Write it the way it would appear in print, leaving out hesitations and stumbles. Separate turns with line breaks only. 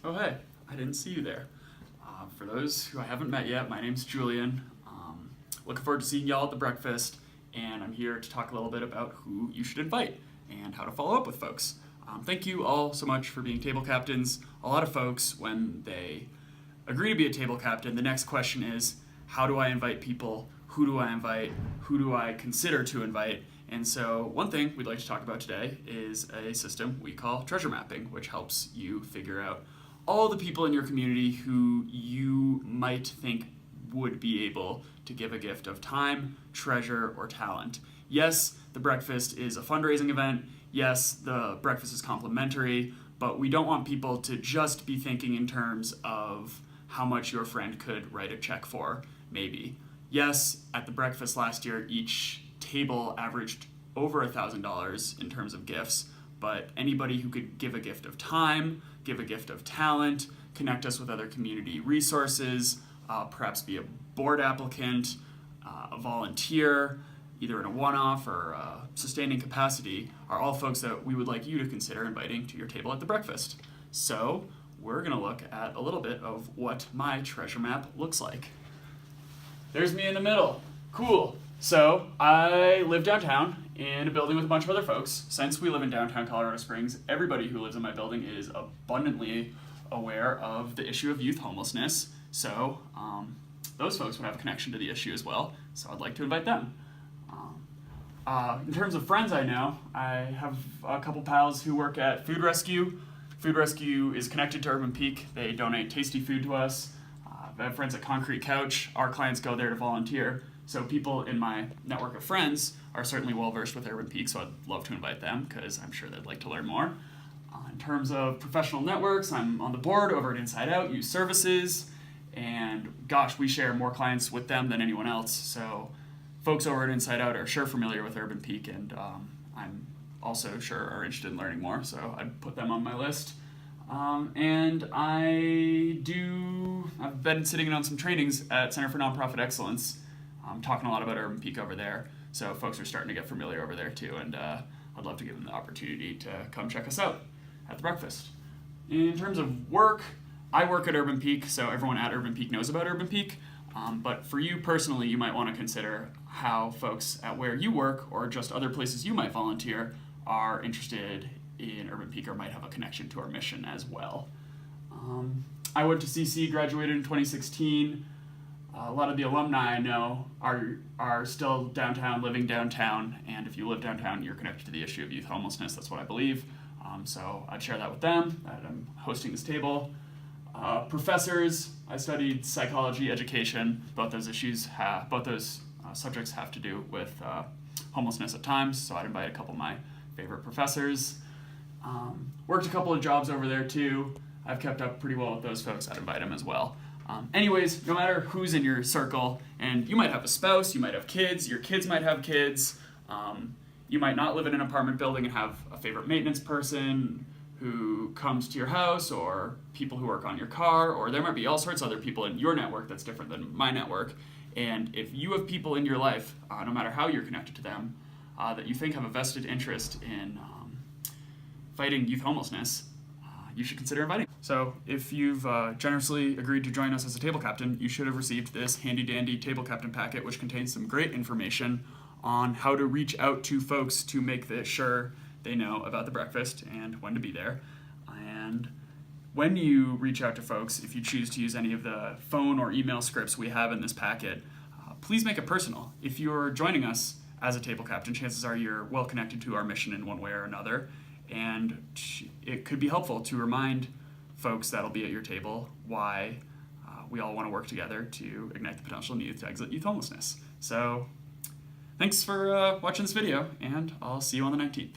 Oh, hey, I didn't see you there. For those who I haven't met yet, my name's Julian. Looking forward to seeing y'all at the breakfast, and I'm here to talk a little bit about who you should invite and how to follow up with folks. Thank you all so much for being table captains. A lot of folks, when they agree to be a table captain, the next question is, how do I invite people? Who do I invite? Who do I consider to invite? And so one thing we'd like to talk about today is a system we call treasure mapping, which helps you figure out all the people in your community who you might think would be able to give a gift of time, treasure, or talent. Yes, the breakfast is a fundraising event. Yes, the breakfast is complimentary, but we don't want people to just be thinking in terms of how much your friend could write a check for, maybe. Yes, at the breakfast last year, each table averaged over $1,000 in terms of gifts, but anybody who could give a gift of time, give a gift of talent, connect us with other community resources, perhaps be a board applicant, a volunteer, either in a one-off or sustaining capacity, are all folks that we would like you to consider inviting to your table at the breakfast. So we're going to look at a little bit of what my treasure map looks like. There's me in the middle. Cool. So I live downtown in a building with a bunch of other folks. Since we live in downtown Colorado Springs, everybody who lives in my building is abundantly aware of the issue of youth homelessness. So those folks would have a connection to the issue as well. So I'd like to invite them. In terms of friends I know, I have a couple pals who work at Food Rescue. Food Rescue is connected to Urban Peak. They donate tasty food to us. I have friends at Concrete Couch. Our clients go there to volunteer. So people in my network of friends are certainly well versed with Urban Peak, so I'd love to invite them because I'm sure they'd like to learn more. In terms of professional networks, I'm on the board over at Inside Out Youth Services, and gosh, we share more clients with them than anyone else. So folks over at Inside Out are sure familiar with Urban Peak, and I'm also sure are interested in learning more, so I'd put them on my list. And I've been sitting in on some trainings at Center for Nonprofit Excellence. I'm talking a lot about Urban Peak over there, so folks are starting to get familiar over there too, and I'd love to give them the opportunity to come check us out at the breakfast. In terms of work, I work at Urban Peak, so everyone at Urban Peak knows about Urban Peak, but for you personally, you might want to consider how folks at where you work or just other places you might volunteer are interested in Urban Peak or might have a connection to our mission as well. I went to CC, graduated in 2016. A lot of the alumni I know are still downtown, living downtown, and if you live downtown, you're connected to the issue of youth homelessness. That's what I believe. So I'd share that with them, that I'm hosting this table. Professors, I studied psychology, education. Both those subjects have to do with homelessness at times, so I'd invite a couple of my favorite professors. Worked a couple of jobs over there too. I've kept up pretty well with those folks. I'd invite them as well. Anyways, no matter who's in your circle, and you might have a spouse, you might have kids, your kids might have kids, you might not live in an apartment building and have a favorite maintenance person who comes to your house, or people who work on your car, or there might be all sorts of other people in your network that's different than my network. And if you have people in your life, no matter how you're connected to them, that you think have a vested interest in fighting youth homelessness, you should consider inviting. So if you've generously agreed to join us as a table captain, you should have received this handy dandy table captain packet, which contains some great information on how to reach out to folks to make sure they know about the breakfast and when to be there. And when you reach out to folks, if you choose to use any of the phone or email scripts we have in this packet, please make it personal. If you're joining us as a table captain, chances are you're well connected to our mission in one way or another, and it could be helpful to remind folks that'll be at your table why we all want to work together to ignite the potential in youth to exit youth homelessness. So thanks for watching this video, and I'll see you on the 19th.